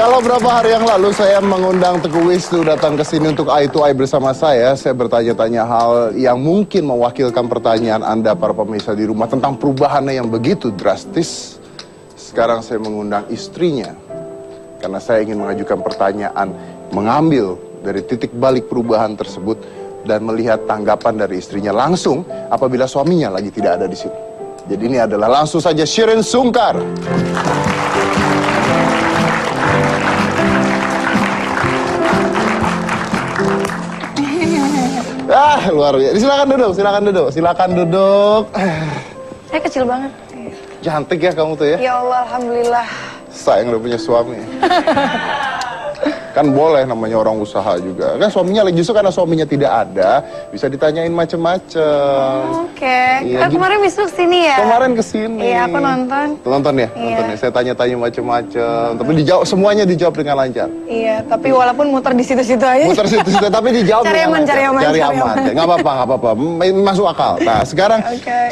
Kalau berapa hari yang lalu saya mengundang Teuku Wisnu datang ke sini untuk eye to eye bersama saya bertanya-tanya hal yang mungkin mewakilkan pertanyaan Anda para pemirsa di rumah tentang perubahannya yang begitu drastis. Sekarang saya mengundang istrinya karena saya ingin mengajukan pertanyaan, mengambil dari titik balik perubahan tersebut dan melihat tanggapan dari istrinya langsung apabila suaminya lagi tidak ada di sini. Jadi ini adalah langsung saja Shireen Sungkar. Luar biasa. Silakan duduk. Saya kecil banget. Cantik ya kamu tuh ya? Ya Allah, alhamdulillah. Sayang udah punya suami. Kan boleh, namanya orang usaha juga. Kan suaminya lagi, justru karena suaminya tidak ada, bisa ditanyain macem-macem. Oke. Iya, kemarin Wisnu kesini ya? Kemarin kesini. Iya, aku nonton. Nonton ya? Iya. Nonton ya. Saya tanya-tanya macem-macem, tapi dijawab, semuanya dijawab dengan lancar. Iya, tapi walaupun muter di situ-situ aja. Muter situ-situ, tapi dijawab Cari dengan aman, lancar. cari aman. Nggak apa-apa. Masuk akal. Nah, sekarang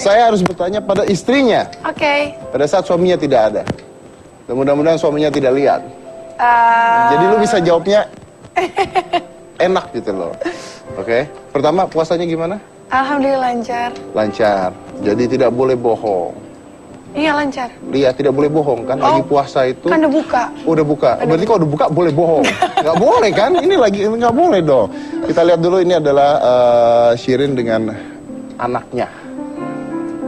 saya harus bertanya pada istrinya. Oke. Pada saat suaminya tidak ada. Dan mudah-mudahan suaminya tidak lihat. Jadi lu bisa jawabnya enak gitu loh. Oke. Pertama, puasanya gimana? Alhamdulillah lancar. Lancar. Jadi tidak boleh bohong. Iya, lancar. Lihat, tidak boleh bohong kan? Lagi puasa itu. Kan udah buka. Udah buka. Berarti kalau udah buka boleh bohong. Nggak boleh kan? Ini lagi nggak boleh dong. Kita lihat dulu, ini adalah Shireen dengan anaknya.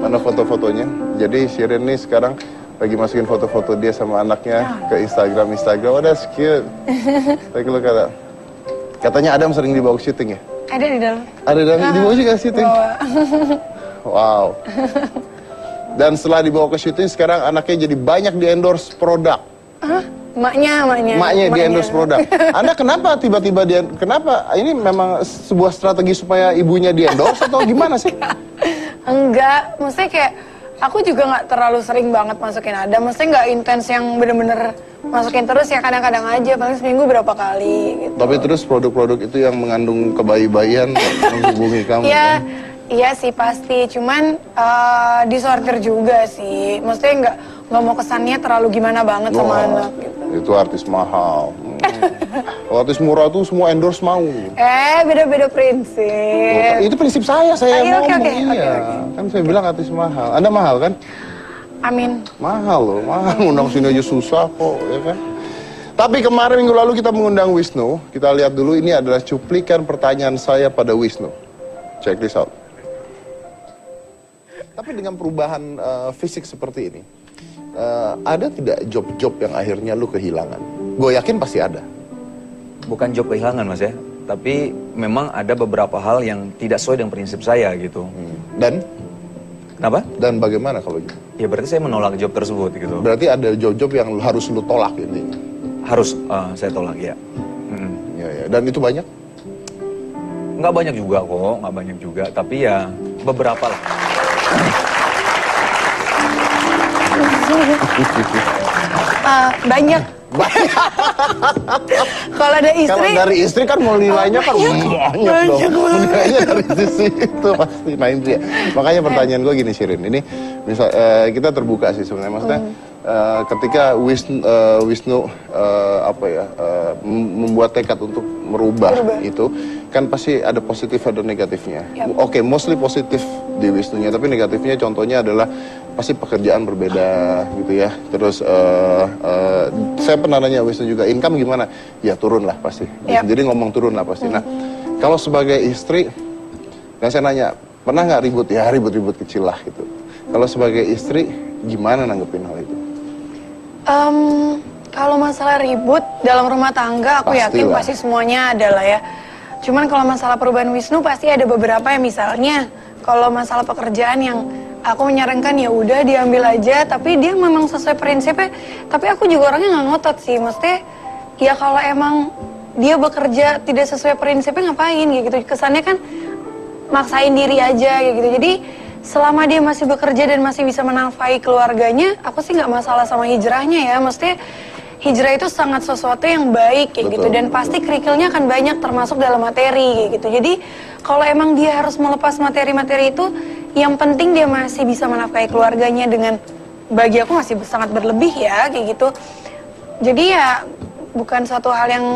Mana foto-fotonya? Jadi Shireen nih sekarang lagi masukin foto-foto dia sama anaknya ke Instagram. Oh, that's cute. Take a look at that. Katanya Adam sering dibawa ke syuting ya? Ada di dalam. Ada di dalam, dibawa juga ke syuting? Wow. Dan setelah dibawa ke syuting, sekarang anaknya jadi banyak di-endorse produk. Maknya di-endorse produk. Anda kenapa tiba-tiba kenapa? Ini memang sebuah strategi supaya ibunya di-endorse atau gimana sih? Enggak, maksudnya kayak aku juga nggak terlalu sering banget masukin Adam, maksudnya nggak intens yang bener-bener masukin terus ya, kadang-kadang aja, paling seminggu berapa kali gitu. Tapi terus produk-produk itu yang mengandung kebayi-bayian menghubungi kamu ya, kan? Iya sih pasti, cuman disortir juga sih, maksudnya nggak mau kesannya terlalu gimana banget sama anak gitu. Itu artis mahal. Kalau artis murah tuh semua endorse mau. Beda-beda prinsip. Itu prinsip saya ngomong. Oke. Kan saya bilang artis mahal. Anda mahal kan? Amin. Mahal loh, mahal. Undang sini aja susah kok, ya kan? Tapi kemarin minggu lalu kita mengundang Wisnu. Kita lihat dulu, ini adalah cuplikan pertanyaan saya pada Wisnu. Check this out. Tapi dengan perubahan fisik seperti ini, ada tidak job-job yang akhirnya lu kehilangan? Gue yakin pasti ada. Bukan job kehilangan mas ya, tapi memang ada beberapa hal yang tidak sesuai dengan prinsip saya gitu. Dan? Kenapa? Dan bagaimana kalau gitu? Ya berarti saya menolak job tersebut gitu. Berarti ada job-job yang harus lu tolak intinya? Harus saya tolak ya. Ya. Dan itu banyak? Nggak banyak juga kok, nggak banyak juga. Tapi ya beberapa lah. Banyak. Kalau ada istri, kalau dari istri kan mau nilainya kan banyak dong. Nilainya dari sisi itu pasti. Nah itu ya. Makanya pertanyaan gue gini Shireen, ini misal kita terbuka sih sebenarnya, maksudnya ketika Wisnu membuat tekad untuk merubah itu kan pasti ada positif ada negatifnya. Oke, mostly positif di Wisnunya, tapi negatifnya contohnya adalah pasti pekerjaan berbeda gitu ya. Terus saya pernah nanya Wisnu juga, income gimana? Ya turun lah pasti. Jadi ngomong turun lah pasti. Nah, kalau sebagai istri, dan saya nanya, pernah nggak ribut? Ya ribut-ribut kecil lah gitu. Kalau sebagai istri, gimana nanggepin hal itu? Kalau masalah ribut dalam rumah tangga, aku yakin pasti semuanya adalah ya. Cuman kalau masalah perubahan Wisnu pasti ada beberapa yang misalnya, kalau masalah pekerjaan yang aku menyarankan ya udah diambil aja, tapi dia memang sesuai prinsipnya. Tapi aku juga orangnya nggak ngotot sih, maksudnya ya kalau emang dia bekerja tidak sesuai prinsipnya ngapain gitu. Kesannya kan maksain diri aja gitu. Jadi selama dia masih bekerja dan masih bisa menafkahi keluarganya, aku sih nggak masalah sama hijrahnya ya. Maksudnya hijrah itu sangat sesuatu yang baik kayak gitu, dan pasti kerikilnya akan banyak termasuk dalam materi kayak gitu. Jadi kalau emang dia harus melepas materi-materi itu, yang penting dia masih bisa menafkahi keluarganya dengan, bagi aku masih sangat berlebih ya kayak gitu. Jadi ya bukan suatu hal yang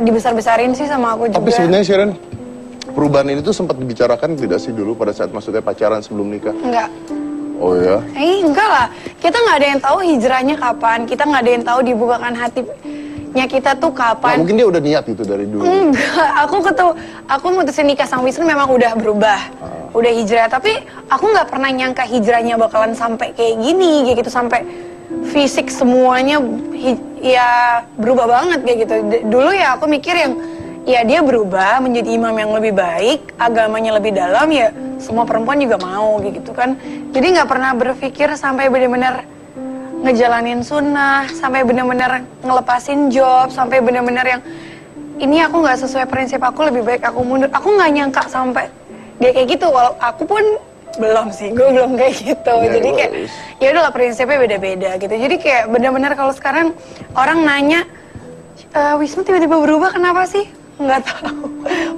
dibesar-besarin sih sama aku juga. Tapi sebenarnya Sharon, perubahan ini tuh sempat dibicarakan tidak sih dulu pada saat maksudnya pacaran sebelum nikah? Enggak. Oh ya? Enggak lah. Kita nggak ada yang tahu hijrahnya kapan. Kita nggak ada yang tahu dibukakan hatinya kita tuh Nah, kapan. mungkin dia udah niat itu dari dulu. Enggak, aku mutusin nikah sama Wisnu memang udah berubah, udah hijrah. Tapi aku nggak pernah nyangka hijrahnya bakalan sampai kayak gini, kayak gitu sampai fisik semuanya ya berubah banget kayak gitu. Dulu ya aku mikir yang ya dia berubah menjadi imam yang lebih baik, agamanya lebih dalam ya semua perempuan juga mau kayak gitu kan. Jadi nggak pernah berpikir sampai benar-benar ngejalanin sunnah, sampai benar-benar ngelepasin job, sampai benar-benar yang ini aku nggak sesuai prinsip aku, lebih baik aku mundur. Aku nggak nyangka sampai dia kayak gitu, walau aku pun belum sih, gue belum kayak gitu. Jadi kayak ya udahlah prinsipnya beda-beda gitu. Jadi kayak benar-benar kalau sekarang orang nanya, Wisnu tiba-tiba berubah kenapa sih? Nggak tahu.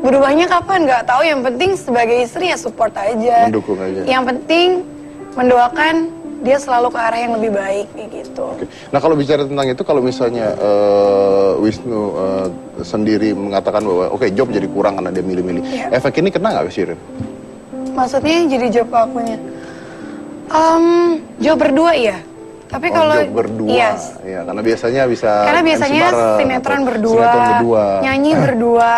Berubahnya kapan? Nggak tahu. Yang penting sebagai istri ya support aja. Mendukung aja. Yang penting mendoakan dia selalu ke arah yang lebih baik kayak gitu. Oke. Nah kalau bicara tentang itu, kalau misalnya Wisnu sendiri mengatakan bahwa oke, job jadi kurang karena dia milih-milih, efek ini kena nggak ke Sharon? Maksudnya jadi job akunya? Job berdua ya. Tapi kalau job berdua, ya karena biasanya bisa. Karena biasanya MC bareng, sinetron atau berdua, sinetron berdua, nyanyi berdua.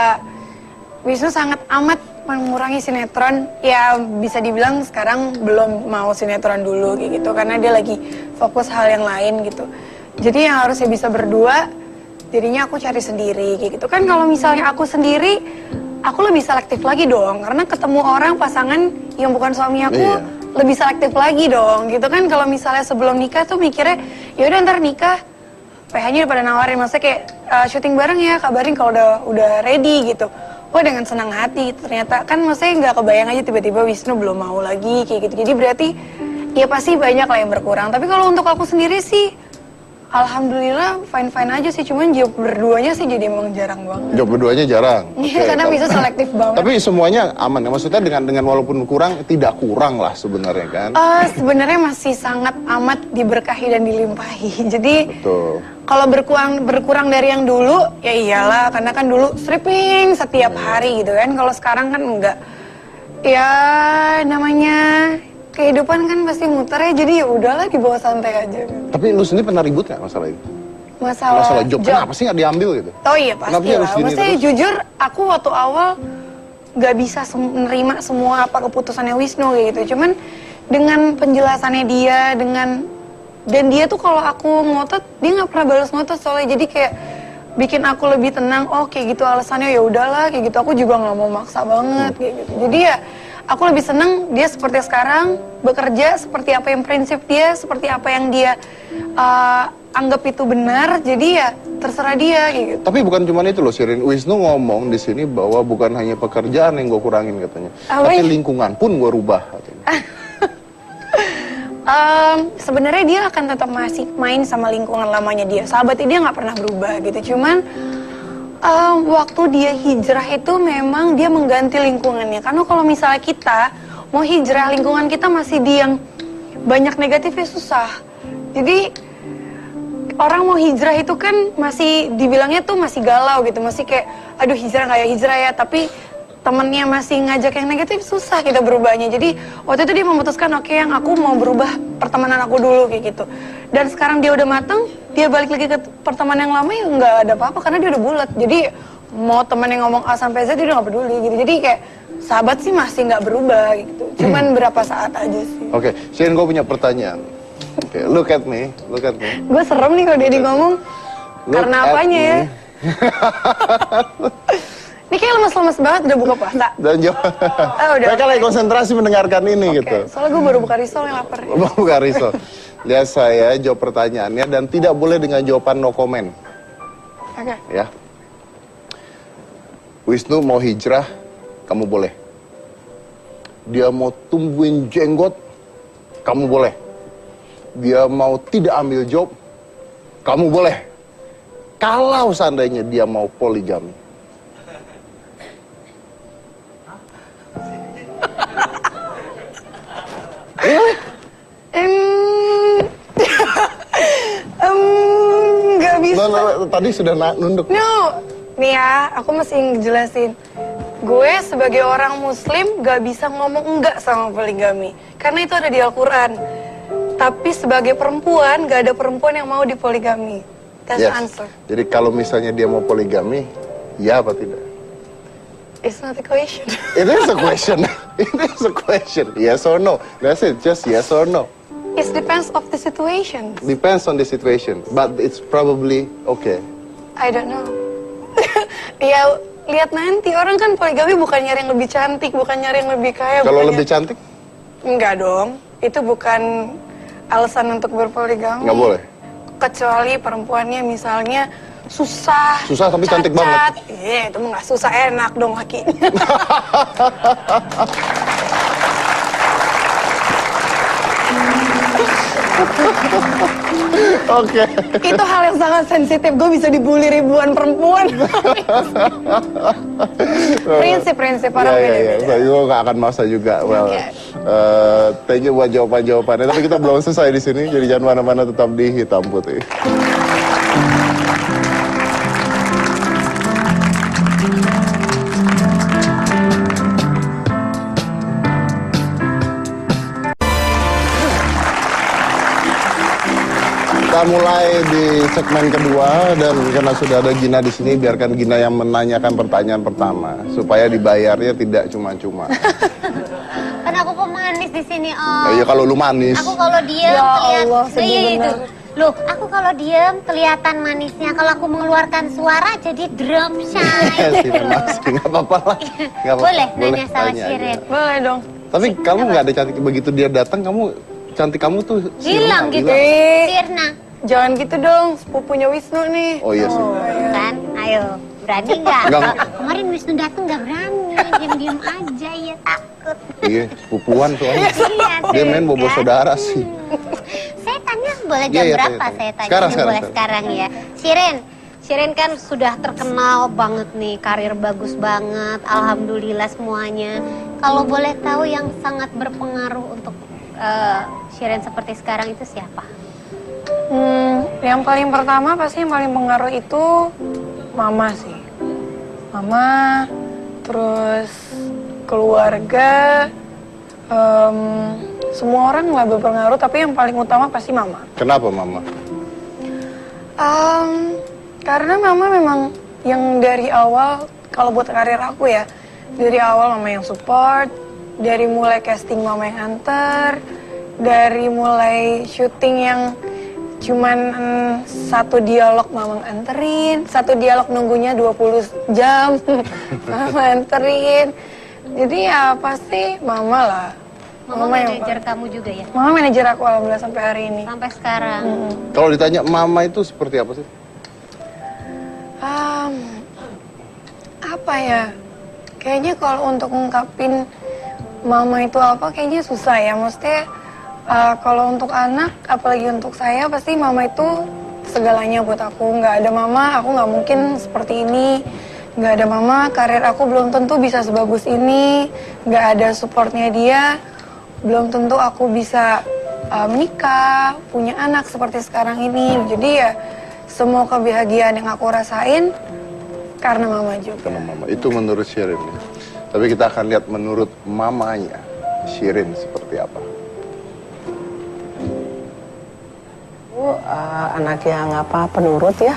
Wisnu sangat amat mengurangi sinetron. Ya bisa dibilang sekarang belum mau sinetron dulu kayak gitu, karena dia lagi fokus hal yang lain gitu. Jadi yang harusnya bisa berdua, jadinya aku cari sendiri kayak gitu. Kan kalau misalnya aku sendiri, aku lebih selektif lagi dong, karena ketemu orang pasangan yang bukan suami aku. Iya. Lebih selektif lagi dong gitu kan. Kalau misalnya sebelum nikah tuh mikirnya ya udah ntar nikah PH-nya udah pada nawarin, maksudnya kayak syuting bareng ya, kabarin kalau udah ready gitu. Wah dengan senang hati, ternyata kan maksudnya nggak kebayang aja tiba-tiba Wisnu belum mau lagi kayak gitu. Jadi berarti ya pasti banyak lah yang berkurang. Tapi kalau untuk aku sendiri sih alhamdulillah fine-fine aja sih, cuman job berduanya sih jadi emang jarang banget. Job berduanya jarang. Iya, karena bisa selektif banget. Tapi semuanya aman ya, maksudnya dengan walaupun kurang, tidak kurang lah sebenarnya kan? Sebenarnya masih sangat amat diberkahi dan dilimpahi. Jadi Betul. kalau berkurang dari yang dulu, ya iyalah, karena kan dulu stripping setiap hari gitu kan. Kalau sekarang kan enggak. Ya namanya kehidupan kan pasti muter ya, jadi ya udahlah dibawa santai aja. Gitu. Tapi lu sendiri pernah ribut nggak masalah itu? Masalah job, kenapa sih nggak diambil gitu? Oh iya Kenapa pasti sih harus lah. gini Maksudnya terus? jujur, aku waktu awal nggak bisa menerima semua apa keputusannya Wisnu kayak gitu. Cuman dengan penjelasannya dia, dan dia tuh kalau aku ngotot, dia nggak pernah balas ngotot soalnya. Jadi kayak bikin aku lebih tenang. Oh kayak gitu alasannya, ya udahlah kayak gitu. Aku juga nggak mau maksa banget kayak gitu. Jadi ya aku lebih seneng dia seperti sekarang, bekerja seperti apa yang prinsip dia, seperti apa yang dia anggap itu benar. Jadi ya terserah dia kayak gitu. Tapi bukan cuma itu loh, Shirin. Wisnu ngomong di sini bahwa bukan hanya pekerjaan yang gue kurangin katanya, tapi lingkungan pun gue rubah katanya. Sebenarnya dia akan tetap masih main sama lingkungan lamanya dia. Sahabatnya dia nggak pernah berubah gitu. Cuman waktu dia hijrah itu memang dia mengganti lingkungannya. Karena kalau misalnya kita mau hijrah, lingkungan kita masih di yang banyak negatifnya susah. Jadi orang mau hijrah itu kan masih dibilangnya tuh masih galau gitu. Masih kayak aduh hijrah nggak ya hijrah ya. Tapi temennya masih ngajak yang negatif, susah kita berubahnya. Jadi waktu itu dia memutuskan oke, yang aku mau berubah pertemanan aku dulu kayak gitu. Dan sekarang dia udah mateng, dia balik lagi ke pertemanan yang lama ya nggak ada apa-apa karena dia udah bulat. Jadi mau temen yang ngomong A sampai Z dia udah nggak peduli gitu. Jadi kayak sahabat sih masih nggak berubah gitu. Cuman berapa saat aja sih. Oke, Sharon, gue punya pertanyaan. Oke, look at me. Gue serem nih kalau dia ngomong. Karena apanya ya? Ini kayak lemes-lemes banget udah buka puasa. Dan jawab. Udah. Mereka lagi konsentrasi mendengarkan ini gitu. Soalnya gue baru buka risol yang lapar. Buka risol. Lihat saya jawab pertanyaannya dan tidak boleh dengan jawaban no comment. Oke. Ya. Wisnu mau hijrah, kamu boleh. Dia mau tumbuhin jenggot, kamu boleh. Dia mau tidak ambil job, kamu boleh. Kalau seandainya dia mau poligami. Nggak bisa. Tadi sudah nunduk. No, nih ya, aku masih ngejelasin. Gue sebagai orang muslim gak bisa ngomong enggak sama poligami. Karena itu ada di Al-Quran. Tapi sebagai perempuan, gak ada perempuan yang mau dipoligami. That's the answer. Jadi kalau misalnya dia mau poligami, ya apa tidak? It's not a question. It is a question. It is a question. Yes or no? That's it. Just yes or no. It depends of the situation. Depends on the situation. But it's probably okay. I don't know. Ya, lihat nanti. Orang kan poligami bukan nyari yang lebih cantik, bukan nyari yang lebih kaya. Kalau lebih cantik? Enggak dong. Itu bukan alasan untuk berpoligami. Nggak boleh? Kecuali perempuannya misalnya susah. Susah tapi cantik banget. Iya, itu mah nggak susah, enak dong lakinya. Oke. Itu hal yang sangat sensitif. Gue bisa dibully ribuan perempuan. Prinsip-prinsip orang beda-beda. Saya juga nggak akan maksa juga. Well, thank you buat jawaban-jawabannya. Tapi kita belum selesai di sini. Jadi jangan mana-mana, tetap di Hitam Putih. Kita mulai di segmen kedua, dan karena sudah ada Gina di sini, biarkan Gina yang menanyakan pertanyaan pertama supaya dibayarnya tidak cuma-cuma. Kan aku pemanis di sini, Om. Ya kalau lu manis. Aku kalau diam Ya kelihatan. Allah, sedih bener. Loh, aku kalau diam kelihatan manisnya. Kalau aku mengeluarkan suara jadi drum shy. Nggak apa-apa lah. Nggak apa-apa. Boleh nanya sama tanya Shirin. aja. Boleh dong. Tapi kamu nggak ada cantik, begitu dia datang kamu cantik, kamu tuh Hilang sirna, gitu. hilang. Sirna. Jangan gitu dong, sepupunya Wisnu nih. Oh iya sih. Kan? Ayo. Berani nggak? Nggak. Kemarin Wisnu datang nggak berani. Diam-diam aja ya, takut. Iya, sepupuan soalnya. Iya, Dia main bobo kan? saudara sih. Saya tanya boleh Iya, jam iya, berapa tanya. saya tanya? Sekarang, Boleh sekarang. sekarang ya. Shirin kan sudah terkenal banget nih, karir bagus banget, alhamdulillah semuanya. Kalau boleh tahu yang sangat berpengaruh untuk Shirin seperti sekarang itu siapa? Yang paling pertama pasti yang paling pengaruh itu mama sih. Mama, terus keluarga, semua orang lah berpengaruh, tapi yang paling utama pasti mama. Kenapa mama? Karena mama memang yang dari awal, kalau buat karir aku ya, dari awal mama yang support, dari mulai casting mama yang antar, dari mulai syuting yang cuman satu dialog mama anterin, satu dialog nunggunya 20 jam, mama anterin. Jadi ya pasti mama lah. Mama yang manajer kamu juga ya? Mama manajer aku alhamdulillah sampai hari ini. Sampai sekarang. Kalau ditanya mama itu seperti apa sih? Apa ya? Kayaknya kalau untuk ngungkapin mama itu apa kayaknya susah ya. Maksudnya kalau untuk anak, apalagi untuk saya, pasti mama itu segalanya buat aku. Nggak ada mama, aku nggak mungkin seperti ini. Nggak ada mama, karir aku belum tentu bisa sebagus ini. Nggak ada supportnya dia, belum tentu aku bisa menikah, punya anak seperti sekarang ini. Jadi ya semua kebahagiaan yang aku rasain karena mama juga. Karena mama. Itu menurut Shirin. Tapi kita akan lihat menurut mamanya Shirin seperti apa. Anak yang penurut ya,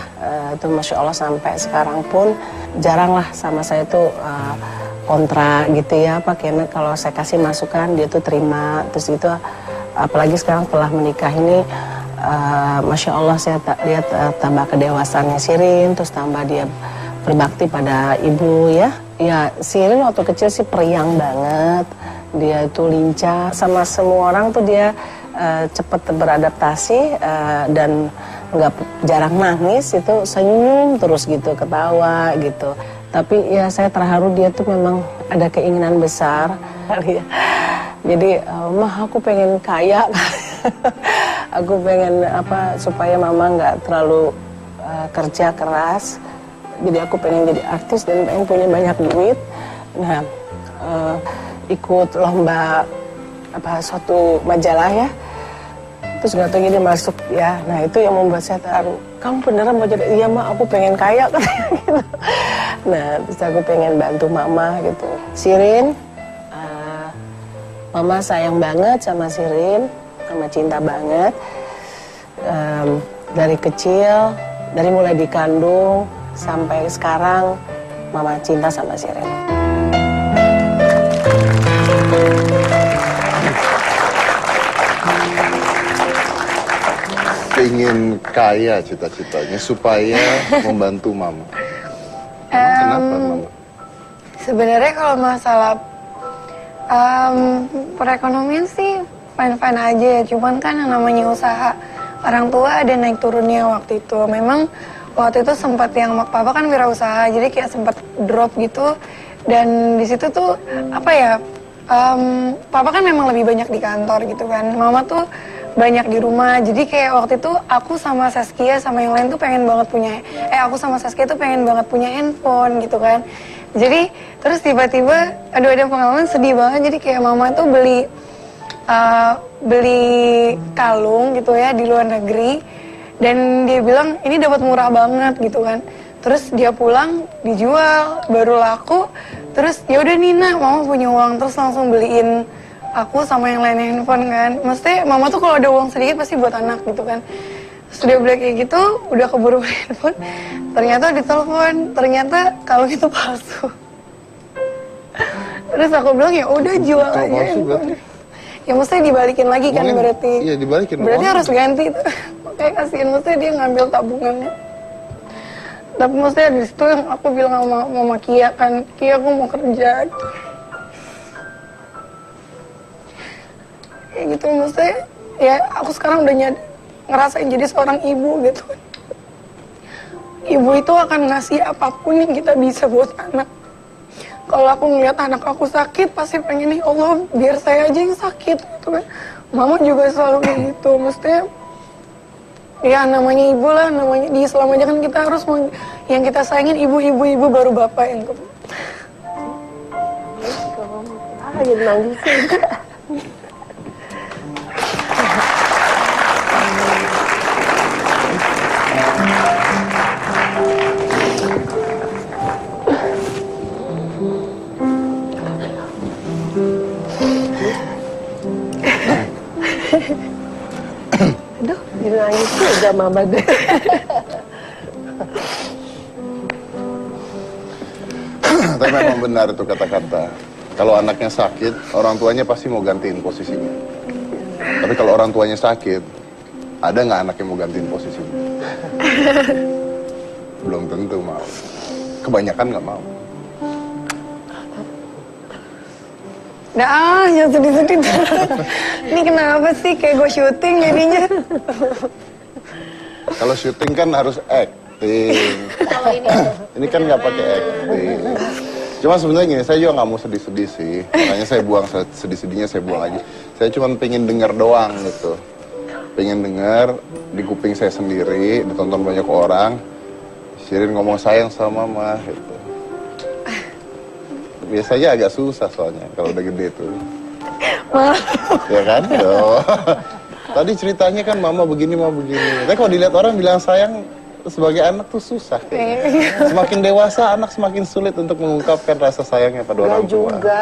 itu Masya Allah sampai sekarang pun jarang lah sama saya tuh kontra gitu ya, karena kalau saya kasih masukan dia tuh terima, terus gitu. Apalagi sekarang telah menikah ini, Masya Allah saya lihat tambah kedewasaannya Shirin, terus tambah dia berbakti pada ibu ya. Ya Shirin waktu kecil sih periang banget, dia itu lincah sama semua orang tuh dia cepat beradaptasi dan nggak jarang nangis, itu senyum terus gitu, ketawa gitu. Tapi ya saya terharu dia tuh memang ada keinginan besar kali ya. Jadi mah aku pengen kaya, aku pengen supaya mama nggak terlalu kerja keras. Jadi aku pengen jadi artis dan pengen punya banyak duit. Nah ikut lomba suatu majalah ya. Terus nggak tahu gini masuk ya. Nah itu yang membuat saya terharu. Kamu beneran mau jadi? Iya mak, aku pengen kaya katanya gitu. Nah terus aku pengen bantu mama gitu. Sirin, mama sayang banget sama Sirin, mama cinta banget. Dari kecil, dari mulai dikandung sampai sekarang, mama cinta sama Sirin. Ingin kaya cita-citanya supaya membantu mama. Kenapa mama? Sebenarnya kalau masalah perekonomian sih fine-fine aja ya. Cuman kan yang namanya usaha orang tua ada naik turunnya waktu itu. Memang waktu itu sempat yang papa kan wirausaha, jadi kayak sempat drop gitu. Dan di situ tuh apa ya? Papa kan memang lebih banyak di kantor gitu kan. Mama tuh banyak di rumah. Jadi kayak waktu itu aku sama Saskia sama yang lain tuh pengen banget punya aku sama Saskia tuh pengen banget punya handphone gitu kan. Jadi terus tiba-tiba aduh ada pengalaman sedih banget. Jadi kayak mama tuh beli kalung gitu ya di luar negeri dan dia bilang ini dapat murah banget gitu kan. Terus dia pulang dijual baru laku. Terus ya udah Nina mama punya uang terus langsung beliin aku sama yang lain handphone kan. Maksudnya mama tuh kalau ada uang sedikit pasti buat anak gitu kan. Terus dia beli kayak gitu, udah keburu handphone. Ternyata ditelepon, ternyata kalau itu palsu. Terus aku bilang ya udah jual Kalau aja. palsu berarti? Ya maksudnya dibalikin lagi kan Mungkin, berarti. iya, dibalikin. Berarti Uang. harus ganti tuh. Makanya kasihan maksudnya dia ngambil tabungannya. Tapi maksudnya di situ yang aku bilang sama mama Kia kan, Kia aku mau kerja. Kayak gitu maksudnya ya aku sekarang udah ngerasain jadi seorang ibu gitu. Ibu itu akan ngasih apapun yang kita bisa buat anak. Kalau aku ngeliat anak aku sakit pasti pengen ya Allah biar saya aja yang sakit gitu kan. Mama juga selalu kayak gitu maksudnya ya namanya ibu lah, namanya di Islam aja kan kita harus yang kita sayangin ibu baru bapak yang Jadi nangis juga. Aduh, jadi nangis juga mama deh. Tapi memang benar itu kata-kata. Kalau anaknya sakit, orang tuanya pasti mau gantiin posisinya. Tapi kalau orang tuanya sakit, ada nggak anak yang mau gantiin posisinya? Belum tentu mau. Kebanyakan nggak mau. Nah, yang sedih-sedih. Ini kenapa sih kayak gue syuting jadinya? Kalau syuting kan harus acting. Kalau Ini kan nggak pakai acting. Cuma sebenarnya gini, saya juga nggak mau sedih-sedih sih. Makanya saya buang sedih-sedihnya, saya buang aja. Saya cuma pengen denger doang gitu. Pengen denger di kuping saya sendiri, ditonton banyak orang. Sirin ngomong sayang sama mama gitu. Biasanya agak susah soalnya kalau udah gede tuh. Ya kan? Tuh. Tadi ceritanya kan mama begini, mama begini. Tapi kalau dilihat orang bilang sayang sebagai anak tuh susah kayaknya. Semakin dewasa anak semakin sulit untuk mengungkapkan rasa sayangnya pada orang tua. Juga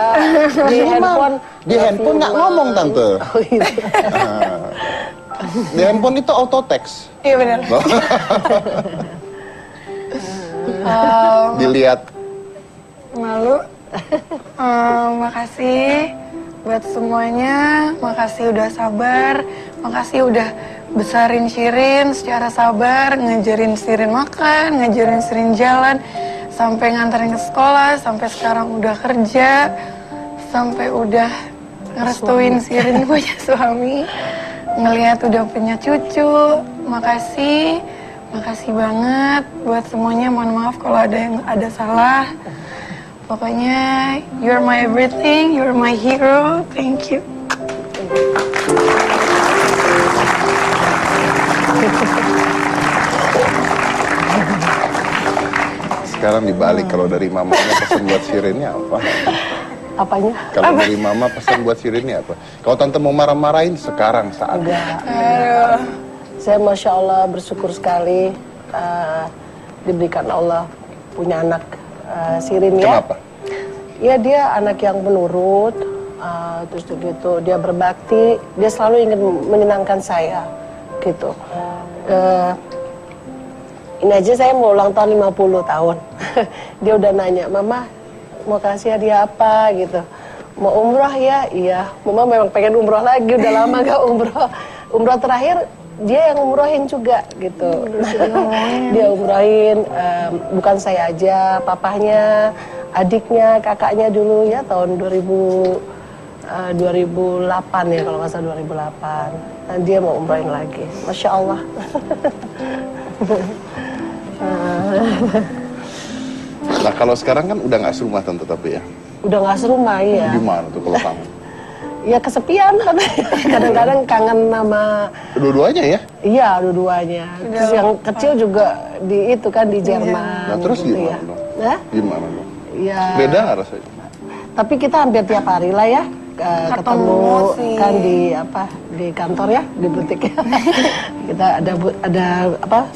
Di handphone nggak ngomong tante. Oh, gitu. Nah, di handphone itu auto text. Iya benar. Dilihat. Malu. Makasih buat semuanya. Makasih udah sabar. Makasih udah besarin Sirin secara sabar, ngajarin Sirin makan, ngajarin Sirin jalan, sampai nganterin ke sekolah, sampai sekarang udah kerja, sampai udah ngerestuin Sirin punya suami, ngelihat udah punya cucu. Makasih banget buat semuanya. Mohon maaf kalau ada yang ada salah. Pokoknya you're my everything, you're my hero. Thank you. Sekarang dibalik kalau dari mamanya pesan buat Sirinnya apa? Apanya? Kalau dari Mama pesan buat Shirinnya apa? Kalau Tante mau marah-marahin sekarang saatnya. Enggak. Saya Masya Allah bersyukur sekali diberikan Allah punya anak Shirin ya. Kenapa? Ya dia anak yang penurut, terus gitu dia berbakti, dia selalu ingin menyenangkan saya, gitu. Ini aja saya mau ulang tahun 50 tahun, dia udah nanya, Mama mau kasih hadiah apa gitu. Mau umroh ya? Iya. Mama memang pengen umroh lagi, udah lama gak umroh. Umroh terakhir dia yang umrohin juga gitu. Dia umrohin, bukan saya aja, papahnya, adiknya, kakaknya dulu ya tahun 2008 ya kalau nggak salah 2008. Dan dia mau umrohin lagi, Masya Allah. Nah kalau sekarang kan udah nggak serumah Tante tapi ya. Udah nggak serumah ya. Gimana tuh kalau kamu? Ya kesepian kan. Kadang-kadang kangen sama. Dua-duanya ya? Iya, dua-duanya. Terus yang kecil juga di itu kan di Jerman. Nah terus gitu gimana ya. dong? Nah, Gimana dong? ya. Beda nggak rasanya? Tapi kita hampir tiap hari lah ya ketemu sih. kan di apa di kantor ya, di butik ya. Kita ada apa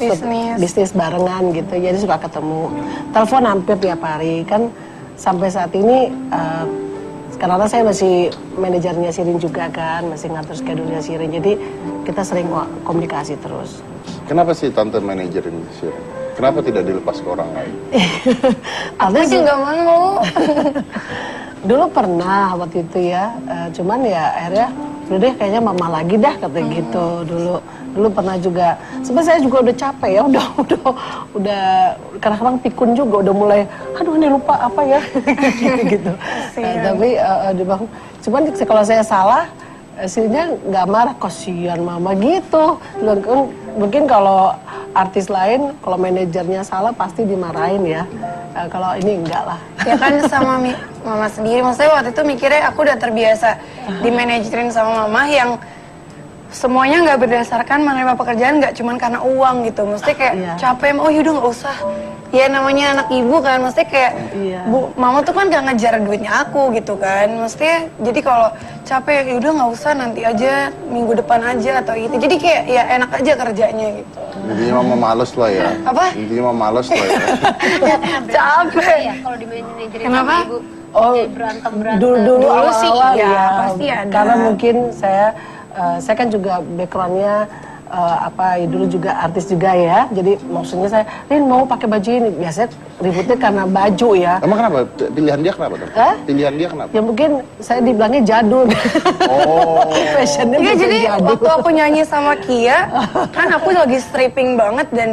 bisnis barengan gitu, jadi suka ketemu. Telepon hampir tiap hari kan sampai saat ini. Karena saya masih manajernya Shirin juga kan, masih ngatur schedule-nya Shirin, jadi kita sering komunikasi terus. Kenapa sih Tante manajerin Shirin? Kenapa tidak dilepas ke orang lain? Aku juga nggak mau. Dulu pernah waktu itu ya, cuman ya akhirnya udah deh kayaknya Mama lagi dah kata gitu dulu. Dulu pernah juga, sebenarnya saya juga udah capek ya, udah kadang-kadang pikun juga, udah mulai, aduh ini lupa apa ya, gitu. Tapi cuman kalau saya salah, Shirinnya nggak marah, kasihan Mama gitu. Mungkin kalau artis lain, kalau manajernya salah pasti dimarahin ya. Kalau ini enggak lah. Ya kan sama Mama sendiri, maksudnya waktu itu mikirnya aku udah terbiasa dimanajerin sama Mama yang semuanya nggak berdasarkan menerima pekerjaan, nggak cuman karena uang gitu. Mesti kayak capek, oh yaudah nggak usah. Ya namanya anak ibu kan, mesti kayak Mama tuh kan gak ngejar duitnya aku gitu kan. Mesti jadi kalau capek yaudah nggak usah, nanti aja minggu depan aja atau gitu. Jadi kayak ya enak aja kerjanya gitu. Intinya Mama males lah ya. Apa? Intinya Mama males lah ya. Capek. Ya kalau di manajerin Kenapa? sama ibu. Oh, berantem dulu sih, awal-awal ya, ya. pasti ada. Karena mungkin saya kan juga backgroundnya dulu juga artis juga ya. Jadi maksudnya saya, Rin mau pakai baju ini. Biasanya ributnya karena baju ya. Emang kenapa? Pilihan dia kenapa? Pilihan dia kenapa? Ya mungkin saya dibilangnya jadul. Oh. Fashionnya Iya, mungkin jadi jadul. waktu aku nyanyi sama Kia, kan aku lagi stripping banget dan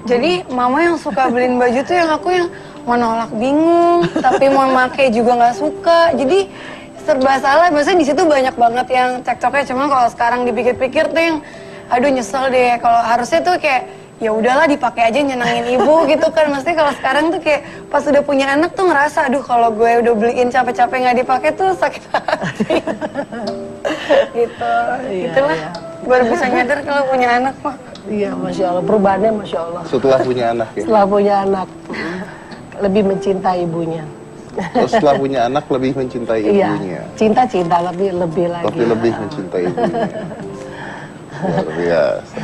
jadi Mama yang suka beliin baju tuh yang aku yang mau nolak bingung, tapi mau pakai juga nggak suka. Jadi serba salah. Maksudnya di situ banyak banget yang cekcoknya. Cuman kalau sekarang dipikir-pikir tuh yang aduh nyesel deh. Kalau harusnya tuh kayak ya udahlah dipakai aja nyenangin ibu gitu kan. Maksudnya kalau sekarang tuh kayak pas udah punya anak tuh ngerasa aduh kalau gue udah beliin capek-capek nggak dipakai tuh sakit hati. Gitu. Itulah. Baru bisa nyadar kalau punya anak mah. Iya, Masya Allah. Perubahannya Masya Allah. Setelah punya anak ya? Setelah punya anak, lebih mencintai ibunya. Terus setelah punya anak lebih mencintai Iya, ibunya. cinta lebih lagi. Tapi lebih mencintai ibunya. Luar biasa.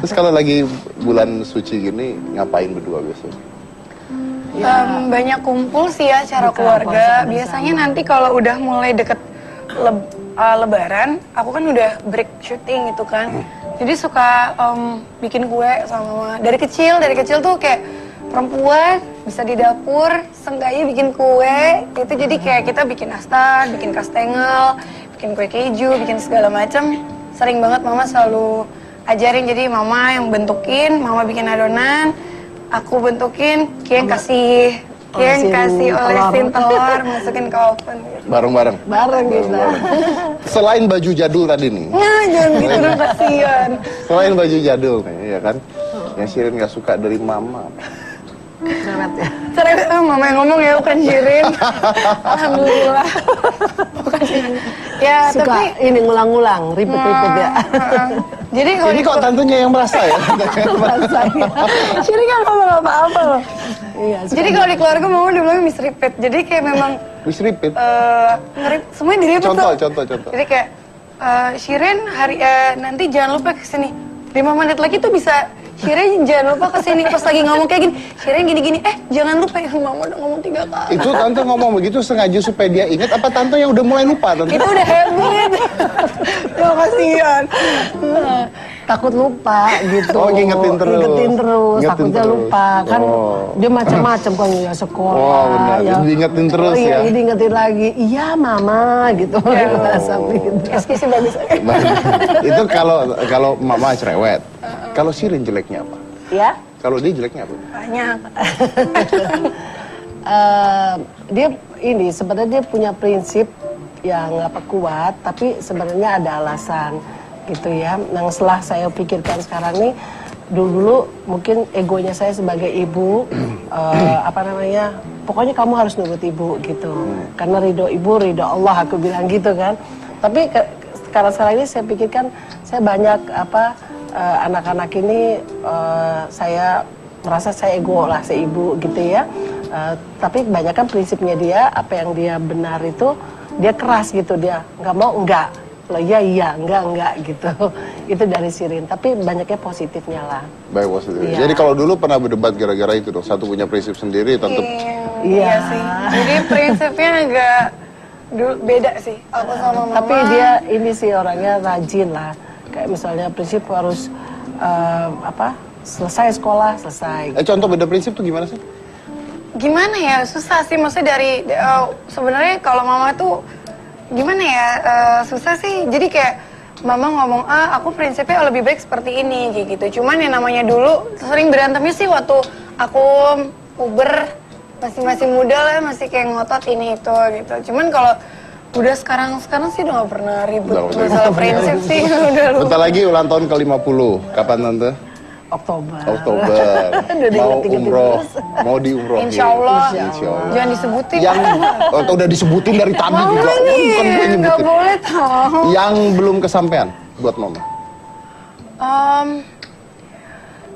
Terus kalau lagi bulan suci gini ngapain berdua biasanya? Banyak kumpul sih ya acara keluarga. Biasanya nanti kalau udah mulai deket Lebaran, aku kan udah break syuting gitu kan. Jadi suka bikin kue sama Mama. Dari kecil tuh kayak perempuan bisa di dapur, seenggaknya bikin kue. Itu jadi kayak kita bikin nastar, bikin kastengel, bikin kue keju, bikin segala macam. Sering banget Mama selalu ajarin, jadi Mama yang bentukin, Mama bikin adonan, aku bentukin, Kia yang kasih olesin telur, masukin ke oven gitu. Bareng-bareng? Bareng gitu. Selain baju jadul tadi nih. Nah, jangan gitu dong, kasihan. Selain baju jadul nih, ya kan? Yang Shirin gak suka dari Mama. Cerewet ya. Cerewet, Mama yang ngomong ya, bukan Shirin. Alhamdulillah. Bukan Shirin. Ya, Suka tapi ini ngulang-ngulang, ribet-ribet ya. jadi kalau Ini kok tantenya yang merasa ya? Shirin kan ngomong apa-apa loh. Iya, Jadi kalau di keluarga Mama dibilang Miss Repeat. Jadi kayak memang Please repeat. Semuanya di repeat tuh. Contoh. Jadi kayak Shirin nanti jangan lupa kesini. 5 menit lagi tuh bisa Shirin jangan lupa kesini. Pas lagi ngomong kayak gini, Shirin gini-gini, jangan lupa ya, mama udah ngomong 3 kali. Itu tante ngomong begitu sengaja supaya dia ingat apa tante yang udah mulai lupa tante? Itu udah habit. Ya kasihan. Takut lupa gitu. Oh, ngingetin terus. Takutnya terus. lupa. Kan dia macam-macam kan ya sekolah. Oh, benar. Ya. Jadi diingetin terus iya, ya. diingetin lagi. Iya, mama gitu. Sampai gitu. Eskisi bagus. Nah, itu kalau mama cerewet. Kalau Shirin jeleknya apa? Ya. Kalau dia jeleknya apa? Banyak. Dia ini sebenarnya dia punya prinsip yang apa kuat, tapi sebenarnya ada alasan gitu ya. Yang setelah saya pikirkan sekarang nih, dulu mungkin egonya saya sebagai ibu, pokoknya kamu harus nurut ibu gitu. Karena ridho ibu, ridho Allah, aku bilang gitu kan. Tapi sekarang ini saya pikirkan, saya banyak anak-anak ini saya merasa saya ego lah, saya ibu gitu ya. Tapi kebanyakan prinsipnya dia, apa yang dia benar itu, dia keras gitu, dia nggak mau enggak. Kalau iya, enggak gitu. Itu dari Shirin, tapi banyaknya positifnya lah. Baik, positif. Iya. Jadi kalau dulu pernah berdebat gara-gara itu dong, satu punya prinsip sendiri, tante. Iya sih. Jadi prinsipnya agak beda sih, aku sama mama. Tapi dia ini sih orangnya rajin lah. Kayak misalnya prinsip harus selesai sekolah, selesai. Contoh beda prinsip tuh gimana sih? Gimana ya, susah sih. Maksudnya dari sebenarnya kalau mama tuh gimana ya, susah sih. Jadi kayak mama ngomong aku prinsipnya lebih baik seperti ini kayak gitu. Cuman yang namanya dulu sering berantemnya sih waktu aku puber, masih muda lah, masih kayak ngotot ini itu gitu. Cuman kalau udah sekarang sih udah gak pernah ribut masalah prinsip sih. Udah lupa. Bentar lagi ulang tahun ke-50. Kapan tante? Oktober. Mau umroh, mau diumrohin. Insya Allah. Jangan disebutin. Udah disebutin dari tadi juga. Bukan gue nyebutin. Gak boleh tahu. Yang belum kesampaian buat mama.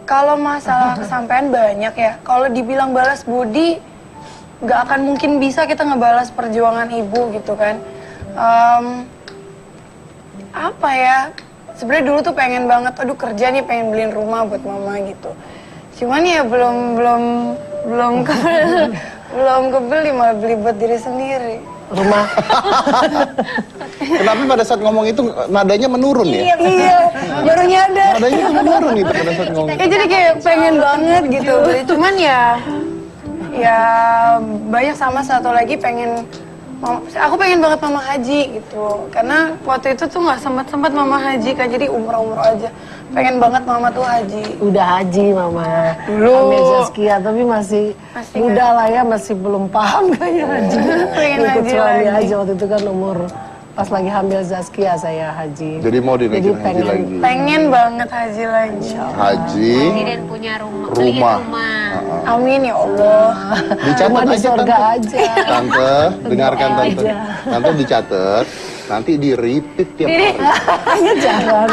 Kalau masalah kesampaian banyak ya. Kalau dibilang balas budi, nggak akan mungkin bisa kita ngebalas perjuangan ibu gitu kan. Apa ya? Sebenarnya dulu tuh pengen banget, kerja nih, pengen beliin rumah buat mama gitu. Cuman ya belum kebeli, malah beli buat diri sendiri. Rumah. Kenapa pada saat ngomong itu nadanya menurun ya? Iya, baru nyadar. Nadanya itu menurun itu pada saat ngomong. Ya jadi kayak pengen banget gitu. Cuman ya banyak, sama satu lagi aku pengen banget mama haji gitu. Karena waktu itu tuh nggak sempat mama haji kan, jadi umroh aja. Pengen banget mama tuh haji. Udah haji mama. Dulu. Hamil Zaskia, tapi masih muda lah ya, masih belum paham kayaknya haji. Pengen Ikut haji suami lagi. aja waktu itu kan pas lagi hamil Zaskia saya haji. Jadi mau dinaikin haji lagi. Pengen banget haji lagi. Haji. Dan punya beliin rumah. Amin ya Allah. Dicatat Cuma di aja surga tante. aja. Tante, dengarkan tante. aja. Tante dicatat, nanti di repeat tiap hari. Jangan.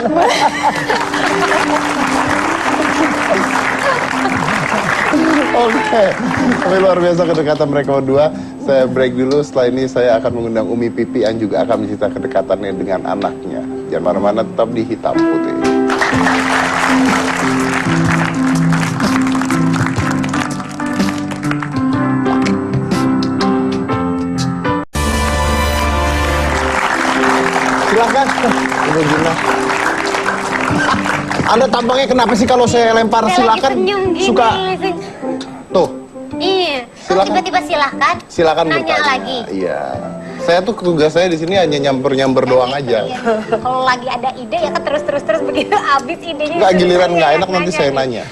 Oke, tapi luar biasa kedekatan mereka berdua. Saya break dulu, setelah ini saya akan mengundang Umi Pipi yang juga akan mencerita kedekatannya dengan anaknya. Jangan mana-mana, tetap di Hitam Putih. Silahkan, Ibu Gina. Anda tampangnya kenapa sih kalau saya lempar silakan suka tuh? Iya, Silakan. tiba-tiba silahkan. Silakan nanya bertanya. lagi. Iya. Saya tuh tugas saya di sini hanya nyamper doang aja. Iya. Kalau lagi ada ide ya kan terus begitu habis idenya. Enggak giliran nggak ya, enak nanti saya nanya.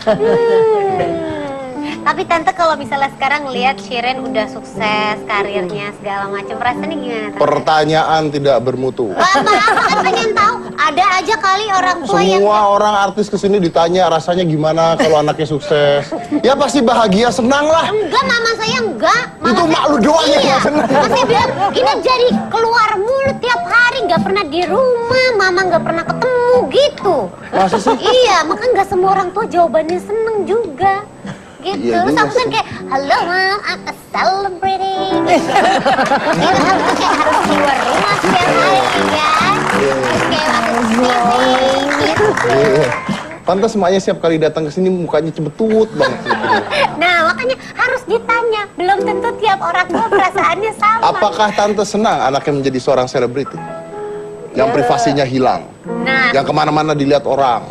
Tapi tante kalau misalnya sekarang lihat Shirin udah sukses karirnya segala macam, rasanya gimana tante? Pertanyaan tidak bermutu. Apa kan pengen tahu? Ada aja kali orang tua yang Semua orang artis kesini ditanya rasanya gimana kalau anaknya sukses. Ya pasti bahagia, senang lah. enggak, mama saya enggak. Itu mak lu doang yang nggak senang. Masih bilang ini jadi keluar mulut tiap hari, nggak pernah di rumah, mama nggak pernah ketemu gitu. Masa sih? Iya, maka nggak semua orang tua jawabannya seneng juga. gitu. Iya Terus juga aku kan sih. kayak, halo mam, I'm a celebrity. Jadi aku tuh kayak harus keluar rumah setiap hari kan. Terus kayak waktu swimming gitu. Iya. Pantas emaknya setiap kali datang ke sini mukanya cebetut banget. Nah makanya harus ditanya, belum tentu tiap orang tua perasaannya sama. Apakah tante senang anaknya menjadi seorang selebriti? Yang Ya. privasinya hilang, Nah, yang kemana-mana dilihat orang.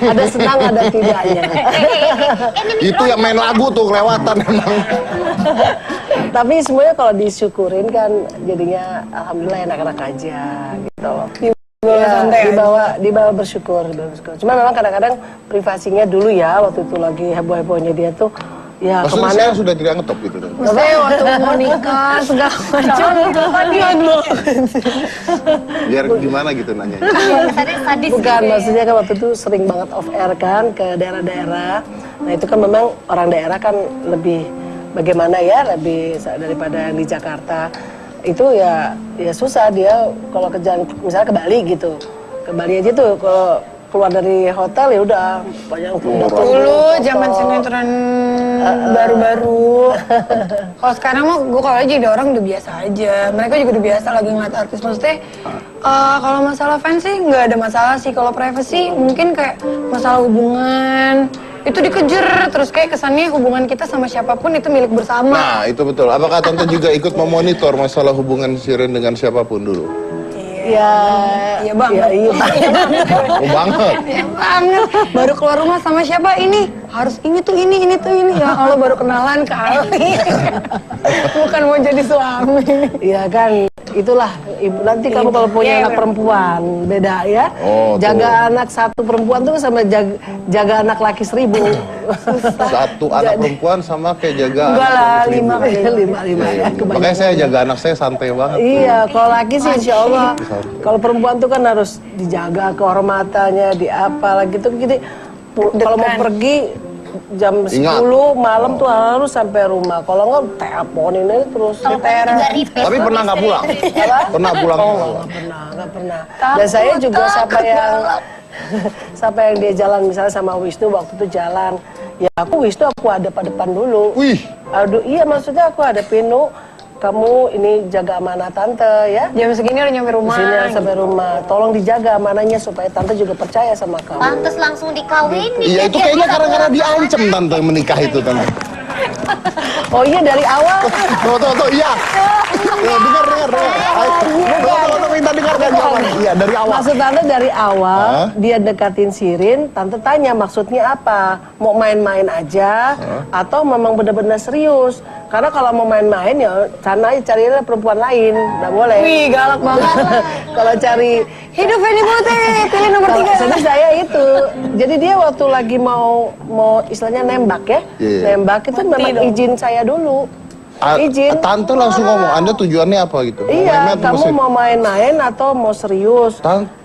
Ada senang, ada tidaknya. Itu yang main lagu tuh kelewatan emang. Tapi semuanya kalau disyukurin kan jadinya alhamdulillah enak-enak aja gitu. Dibawa bersyukur. Cuma memang kadang-kadang privasinya dulu ya, waktu itu lagi heboh-hebohnya dia tuh ya Maksudnya kemana. saya sudah tidak ngetop gitu. Maksudnya waktu mau nikah segala macam gitu kan dia Biar gimana gitu nanya. sadis Bukan, gitu ya. maksudnya kan waktu itu sering banget off air kan ke daerah-daerah. Nah itu kan memang orang daerah kan lebih bagaimana ya, lebih daripada yang di Jakarta. Itu ya susah dia kalau ke jalan, misalnya ke Bali gitu. Ke Bali aja tuh kalau keluar dari hotel ya udah banyak dulu zaman sinetron baru-baru. Kalau sekarang mah gue kalau jadi orang udah biasa aja. Mereka juga udah biasa lagi ngeliat artis. Maksudnya kalau masalah fans sih nggak ada masalah sih. Kalau privacy mungkin kayak masalah hubungan itu dikejar terus kayak kesannya hubungan kita sama siapapun itu milik bersama. Nah itu betul. Apakah tante juga ikut memonitor masalah hubungan Shirin dengan siapapun dulu? Iya banget. Iya banget. Oh banget. Iya banget. Baru keluar rumah sama siapa ini? Harus ini tuh ini tuh ini. Ya Allah baru kenalan kali. Bukan mau jadi suami. Iya kan, itulah ibu. Nanti kamu kalau punya Iya, anak perempuan beda ya. Oh, tuh. Jaga anak satu perempuan tuh sama jaga anak laki 1000. Satu anak perempuan sama kayak jaga Enggak anak lah, seribu. 5 kali. lima ya. Makanya saya jaga anak saya santai banget. Iya, kalau laki sih insya Allah. Kalau perempuan tuh kan harus dijaga kehormatannya, di apa lagi tuh gini. Kalau mau pergi jam 10 Ingat. malam tuh harus sampai rumah. Kalau nggak teleponin aja terus. Kalau pergi juga request. Tapi pernah nggak pulang? Pernah pulang? Nggak pernah. Dan saya juga siapa yang dia jalan misalnya sama Wisnu waktu itu jalan, ya aku Wisnu aku hadap depan dulu. Wih. Aduh iya maksudnya aku hadapin Nu, kamu ini jaga amanah tante ya. Jam segini udah nyampe rumah. Sini sampai rumah, tolong dijaga amanahnya supaya tante juga percaya sama kamu. Pantes langsung dikawinin. Iya itu kayaknya karena diancam tante menikah itu tante. Oh iya dari awal. Tuh, iya. Dengar. Tuh, minta dengarkan jawabannya. Iya, dari awal. Maksud tante dari awal Hah? dia dekatin Shirin, tante tanya maksudnya apa? Mau main-main aja atau memang benar-benar serius? Karena kalau mau main-main ya sana carilah perempuan lain, nggak boleh. Wih galak banget. Kalau cari Hidup Feni Putri, pilih nomor 3. Jadi saya itu, jadi dia waktu lagi mau istilahnya nembak ya, Iya. nembak itu memang dong. izin saya dulu. Izin. Tante langsung ngomong, Anda tujuannya apa gitu? Mau Iya, main-main atau kamu serius? mau main-main atau mau serius?